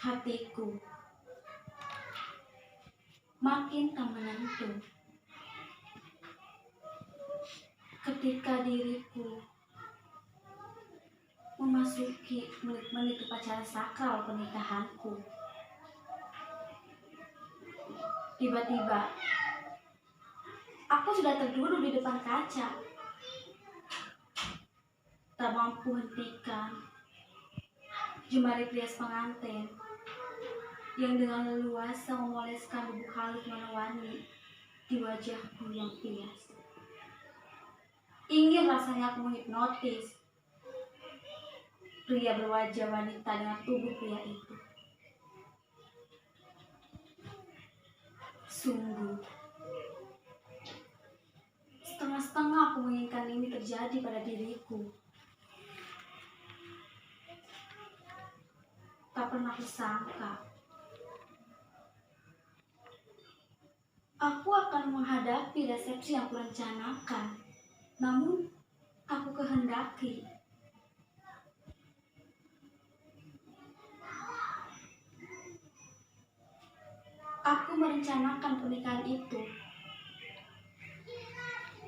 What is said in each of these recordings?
Hatiku makin tak menentu ketika diriku memasuki menit-menit upacara sakral pernikahanku. Tiba-tiba aku sudah terduduk di depan kaca, tak mampu hentikan jemari rias pengantin yang dengan leluasa memoleskan bubuk halus warna-warni di wajahku yang pias. Ingin rasanya aku menghipnotis pria berwajah wanita dengan tubuh pria itu. Sungguh, setengah-setengah aku menginginkan ini terjadi pada diriku. Tak pernah kusangka aku akan menghadapi resepsi yang kurencanakan, namun aku kehendaki. Aku merencanakan pernikahan itu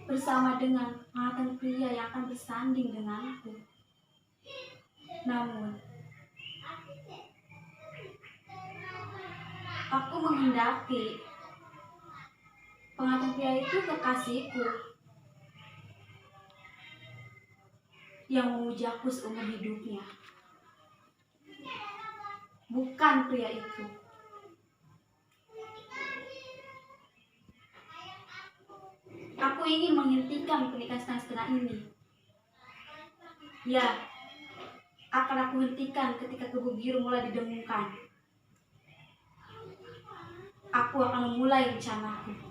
bersama dengan mantan pria yang akan bersanding denganku. Namun, aku menghendaki pengantin pria itu kekasihku yang memujaku seumur hidupnya, bukan pria itu. Aku ingin menghentikan pernikahan setengah-setengah ini. Ya, akan aku hentikan ketika kebu biru mulai didengungkan. Aku akan memulai rencanaku.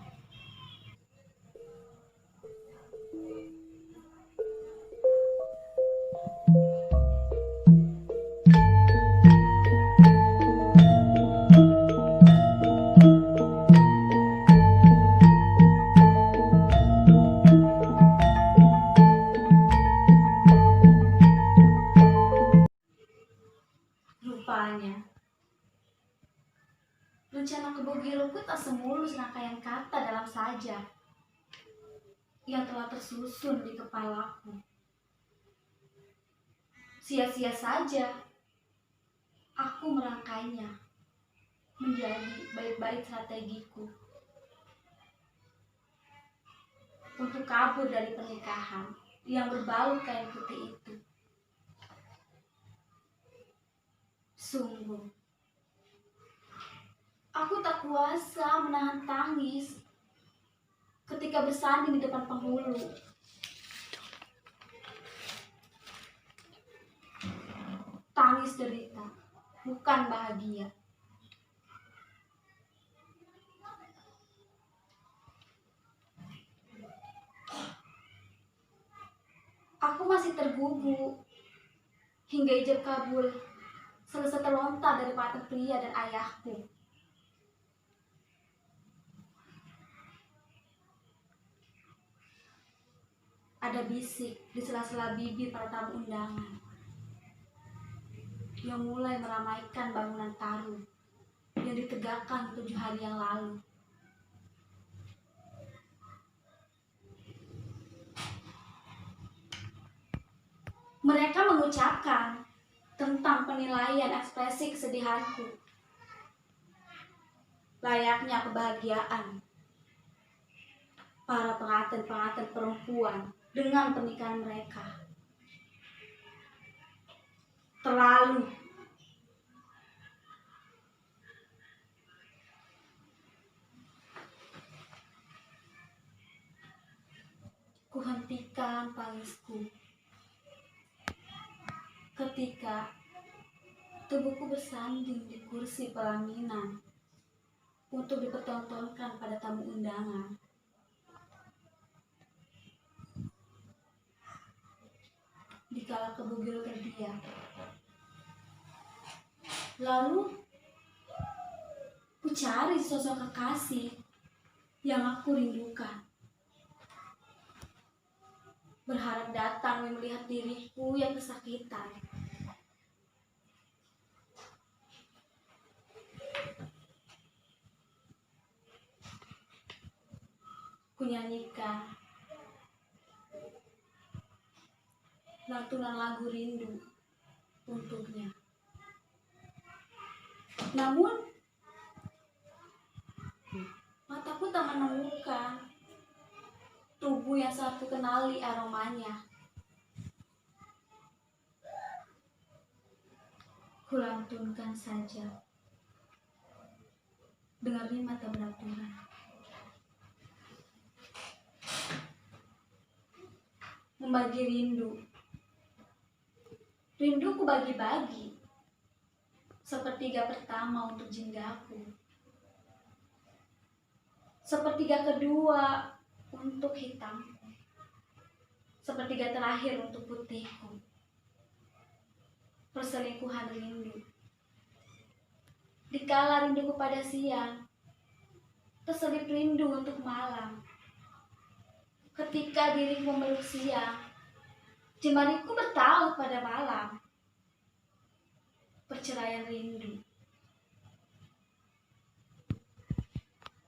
Rupanya, rencana kebu biruku tak semulus rangkaian kata dalam saja yang telah tersusun di kepalaku. Sia-sia saja aku merangkainya menjadi bait-bait strategiku untuk kabur dari pernikahan yang berbalut kain putih itu. Sungguh, aku tak kuasa menahan tangis ketika bersanding di depan penghulu. Tangis derita, bukan bahagia. Aku masih tergugu hingga ijab kabul selesai terlontar dari mata pria dan ayahku. Ada bisik di sela-sela bibir para tamu undangan yang mulai meramaikan bangunan taruh yang ditegakkan 7 hari yang lalu. Mereka mengucapkan tentang penilaian ekspresi kesedihanku, layaknya kebahagiaan para pengantin-pengantin perempuan dengan pernikahan mereka. Terlalu kuhentikan tangisku ketika tubuhku bersanding di kursi pelaminan untuk dipertontonkan pada tamu undangan. Dikala kebu biru terdiam, lalu ku cari sosok kekasih yang aku rindukan, berharap datang melihat diriku yang kesakitan. kunyanyikan lantunan lagu rindu untuknya. Namun mataku tak menemukan tubuh yang saat ku kenali aromanya. Kulantunkan saja dengan rima tak beraturan. Membagi rindu, rindu ku bagi-bagi, sepertiga pertama untuk jinggaku, sepertiga kedua untuk hitamku, sepertiga terakhir untuk putihku. Perselingkuhan rindu. Dikala rinduku pada siang, terselip rindu untuk malam. Ketika diriku memeluk siang, jemariku bertaut pada malam. Perceraian rindu.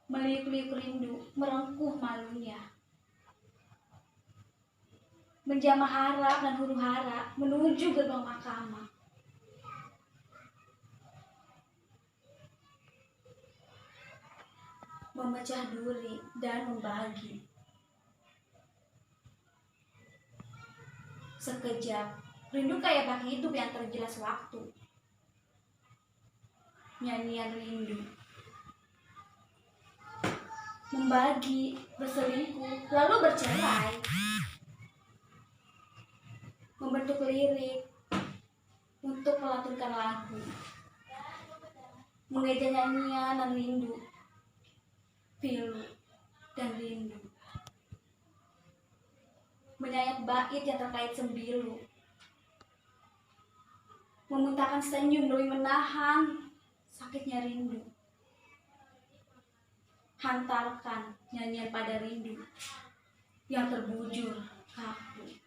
Meliuk-liuk rindu merengkuh malunya. Menjamah harap dan huru hara menuju gerbang mahkamah. Memecah duri dan membagi. Sekejap, rindu kayak bak hidup yang tergilas waktu. Nyanyian rindu. Membagi, berselingkuh, lalu bercerai. Membentuk lirik untuk melantunkan lagu. Mengeja nyanyian dan rindu. Pilu dan rindu. Menyayat bait yang terkait sembilu. Memuntahkan senyum demi menahan sakitnya rindu. Hantarkan nyanyian pada rindu yang terbujur kaku.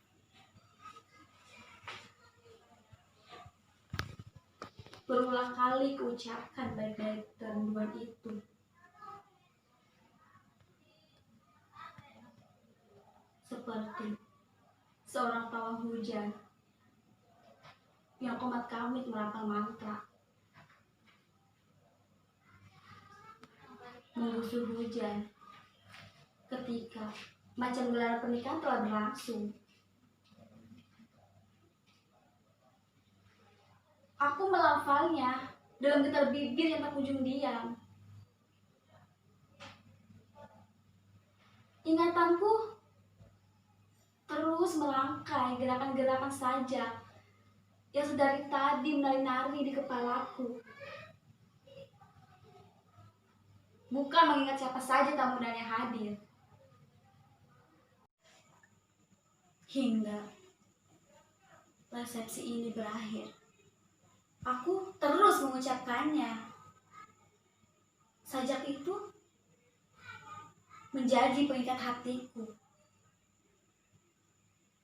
Berulang kali kuucapkan bait-bait kerinduan itu. Seperti seorang pawang hujan yang komat kamit merapal mantra. Menggusur hujan ketika macam gelar pernikahan telah berlangsung. Aku melafalnya dalam getar bibir yang tak kunjung diam. Ingatanku terus merangkai gerakan-gerakan saja yang sedari tadi menari-nari di kepalaku. Bukan mengingat siapa saja tamu dan yang hadir. Hingga resepsi ini berakhir, aku terus mengucapkannya. Sajak itu menjadi pengikat hatiku,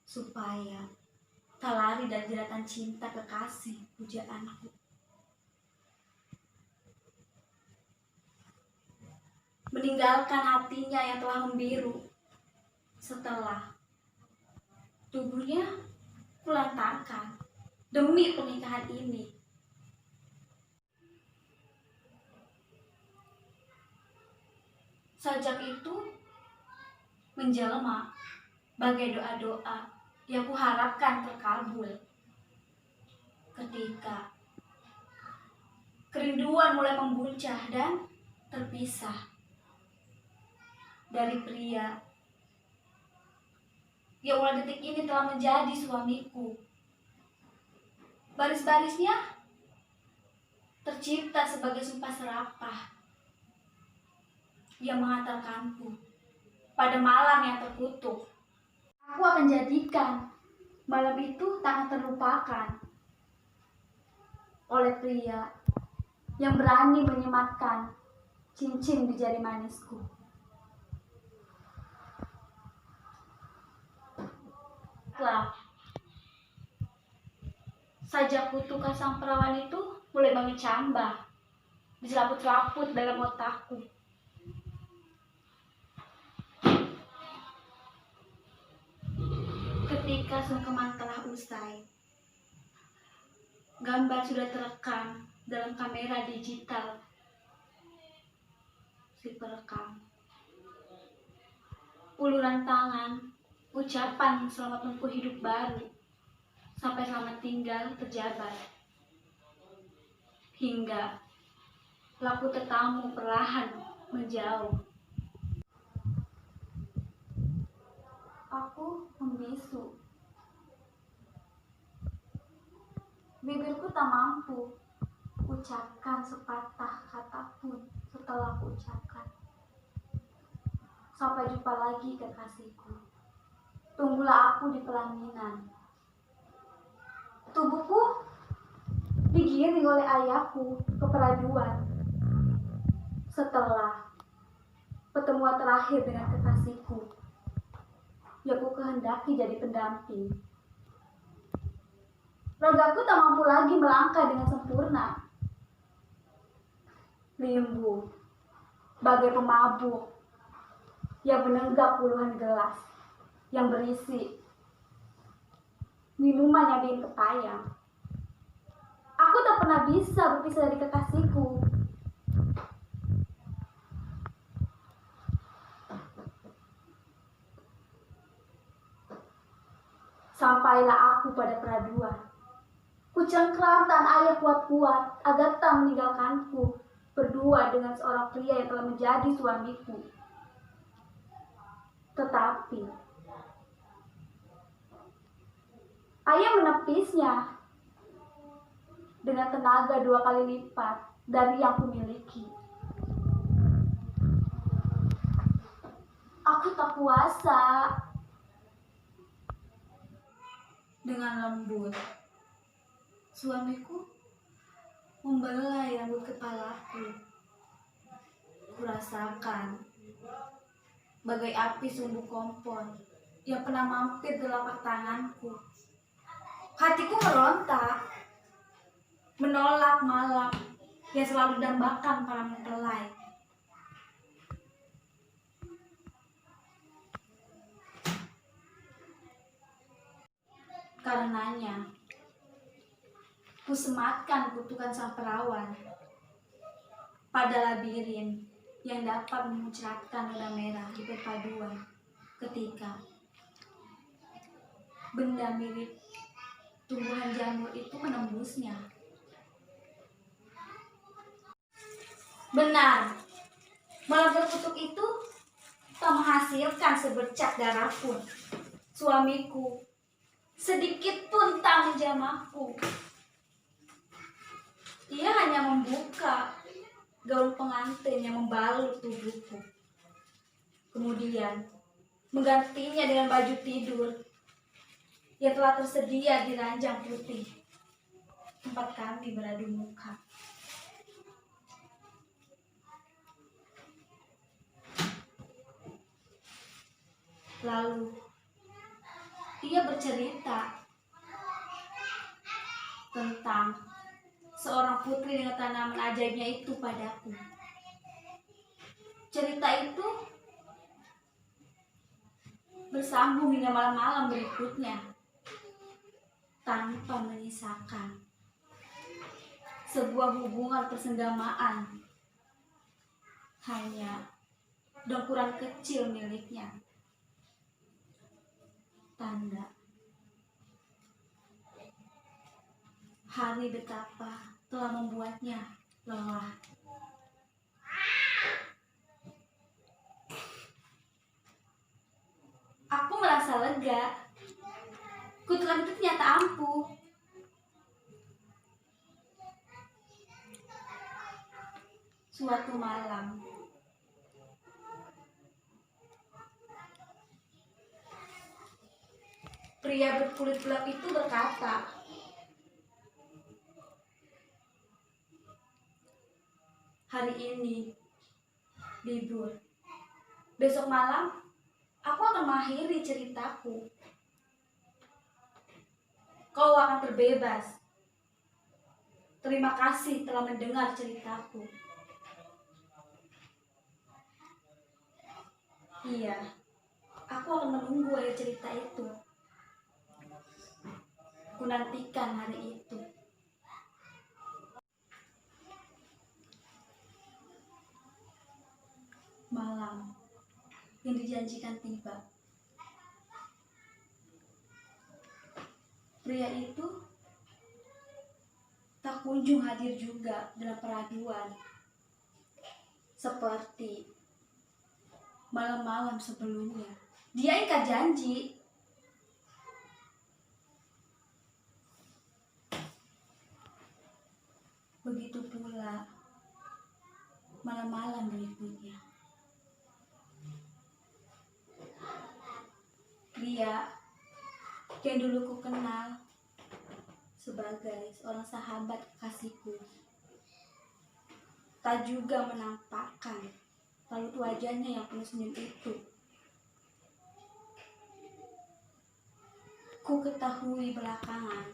supaya tak lari dari jeratan cinta kekasih pujaanku. Meninggalkan hatinya yang telah membiru, setelah tubuhnya kulantarkan demi pernikahan ini. Sajak itu menjelma bagai doa-doa yang kuharapkan terkabul. Ketika kerinduan mulai membuncah dan terpisah dari pria yang mulai detik ini telah menjadi suamiku. Baris-barisnya tercipta sebagai sumpah serapah yang mengantarkanku pada malam yang terkutuk. Aku akan jadikan malam itu tak akan terlupakan oleh pria yang berani menyematkan cincin di jari manisku. Sajak kutukan sang perawan itu mulai mengecambah, diselaput-selaput dalam otakku. Ketika sungkeman telah usai, gambar sudah terekam dalam kamera digital si perekam. Uluran tangan, ucapan selamat menempuh hidup baru, sampai selamat tinggal terjabar. Hingga laku tetamu perlahan menjauh. Aku membisu. Bibirku tak mampu ucapkan sepatah kata pun setelah aku ucapkan. Sampai jumpa lagi kekasihku. Tunggulah aku di pelaminan. Tubuhku digiring oleh ayahku ke peraduan. Setelah pertemuan terakhir dengan kekasihku, yang ku kehendaki jadi pendamping. Ragaku tak mampu lagi melangkah dengan sempurna. Limbu, bagai pemabuk yang menenggak puluhan gelas yang berisi minuman yang bikin kepayang. Aku tak pernah bisa berpisah dari kekasihku. Sampailah aku pada peraduan. Kucengkram tangan ayah kuat-kuat agar tak meninggalkanku berdua dengan seorang pria yang telah menjadi suamiku. Tetapi ayah menepisnya dengan tenaga 2 kali lipat dari yang kumiliki. Aku tak kuasa. Dengan lembut, suamiku membelai rambut kepalaku. Kurasakan bagai api sumbu kompor yang pernah mampir di telapak tanganku. Hatiku meronta, menolak malam yang selalu dambakan para mempelai. Karenanya, ku sematkan kutukan sang perawan pada labirin yang dapat memuncratkan noda merah di perpaduan ketika benda mirip tumbuhan jamur itu menembusnya. Benar, malam terkutuk itu tak menghasilkan sebercak darah pun. Suamiku sedikit pun tak menjamahku. Ia hanya membuka gaun pengantin yang membalut tubuhku. Kemudian menggantinya dengan baju tidur yang telah tersedia di ranjang putih tempat kami beradu muka. Lalu ia bercerita tentang seorang putri dengan tanaman ajaibnya itu padaku. Cerita itu bersambung hingga malam-malam berikutnya tanpa menyisakan sebuah hubungan persenggamaan, hanya dengkuran kecil miliknya. Tanda hari betapa telah membuatnya lelah. Aku merasa lega. Kutukan itu ternyata ampuh. Suatu malam, pria berkulit gelap itu berkata, "Hari ini libur. Besok malam aku akan mengakhiri ceritaku. Kau akan terbebas. Terima kasih telah mendengar ceritaku." Iya, aku akan menunggu akhir cerita itu. Kunantikan hari itu. Malam yang dijanjikan tiba. Pria itu tak kunjung hadir juga dalam peraduan, seperti malam-malam sebelumnya. Dia ingkar janji. Begitu pula malam-malam berikutnya. Dia yang dulu ku kenal sebagai seorang sahabat kekasihku tak juga menampakkan raut wajahnya yang penuh senyum itu. Ku ketahui belakangan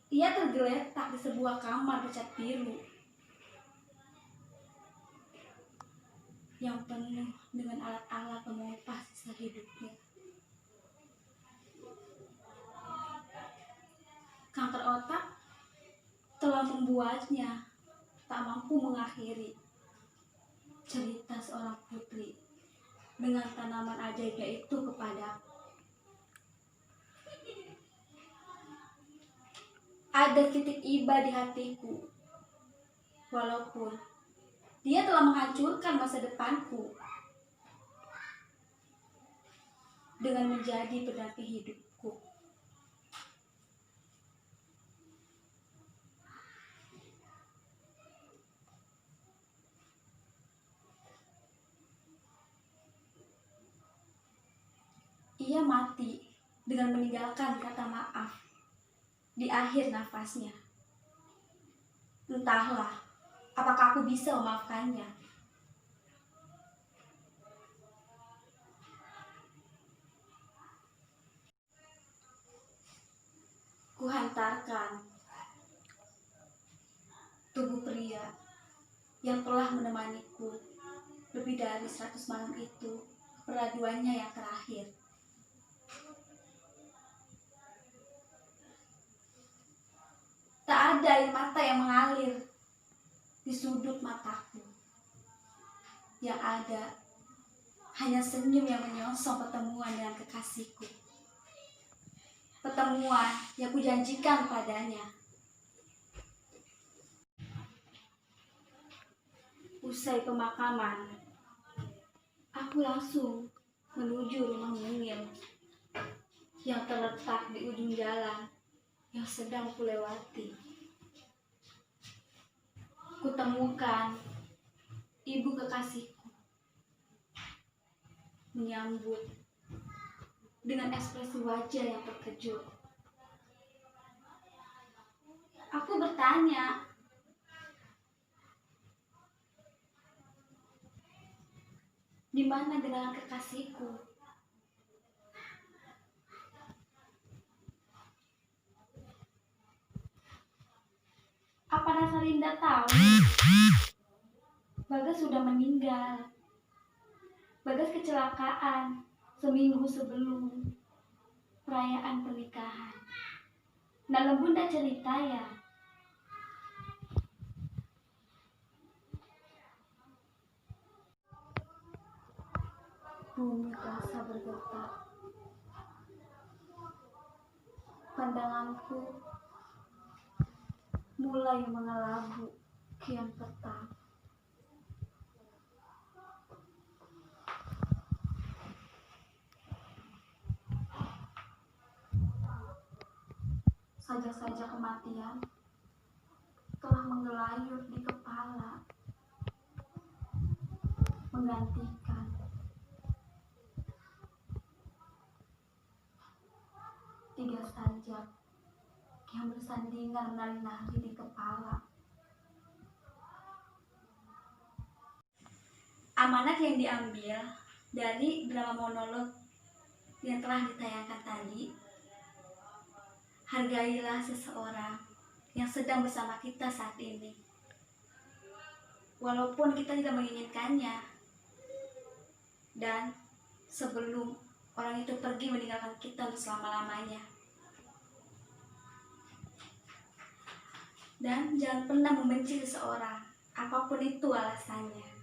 ia tergeletak di sebuah kamar bercat biru yang penuh dengan alat-alat pemompas sisa hidupnya. Kanker otak telah membuatnya tak mampu mengakhiri cerita seorang putri dengan tanaman ajaibnya itu kepadaku. Ada titik iba di hatiku, walaupun dia telah menghancurkan masa depanku dengan menjadi pendamping hidupku. Ia mati dengan meninggalkan kata maaf di akhir nafasnya. Entahlah, apakah aku bisa memaafkannya? Kuhantarkan tubuh pria yang telah menemaniku lebih dari 100 malam itu, peraduannya yang terakhir. Tak ada air mata yang mengalir di sudut mataku. Yang ada hanya senyum yang menyongsong pertemuan dengan kekasihku. Pertemuan yang kujanjikan padanya. Usai pemakaman, aku langsung menuju rumah mungil yang terletak di ujung jalan yang sedang kulewati. Kutemukan ibu kekasihku menyambut dengan ekspresi wajah yang terkejut. Aku bertanya, di mana dengan kekasihku? Apa Nasarinda tahu? Bagas sudah meninggal. Bagas kecelakaan seminggu sebelum perayaan pernikahan. Dalam Bunda cerita ya. Bumi terasa bergetar. Pandanganku mulai mengelabu kian petang. Sajak-sajak kematian telah menggelayut di kepala, menggantikan tiga sajak yang bersandingan menari-nari di kepala. Amanat yang diambil dari drama monolog yang telah ditayangkan tadi, hargailah seseorang yang sedang bersama kita saat ini, walaupun kita tidak menginginkannya, dan sebelum orang itu pergi meninggalkan kita untuk selama-lamanya. Dan jangan pernah membenci seseorang, apapun itu alasannya.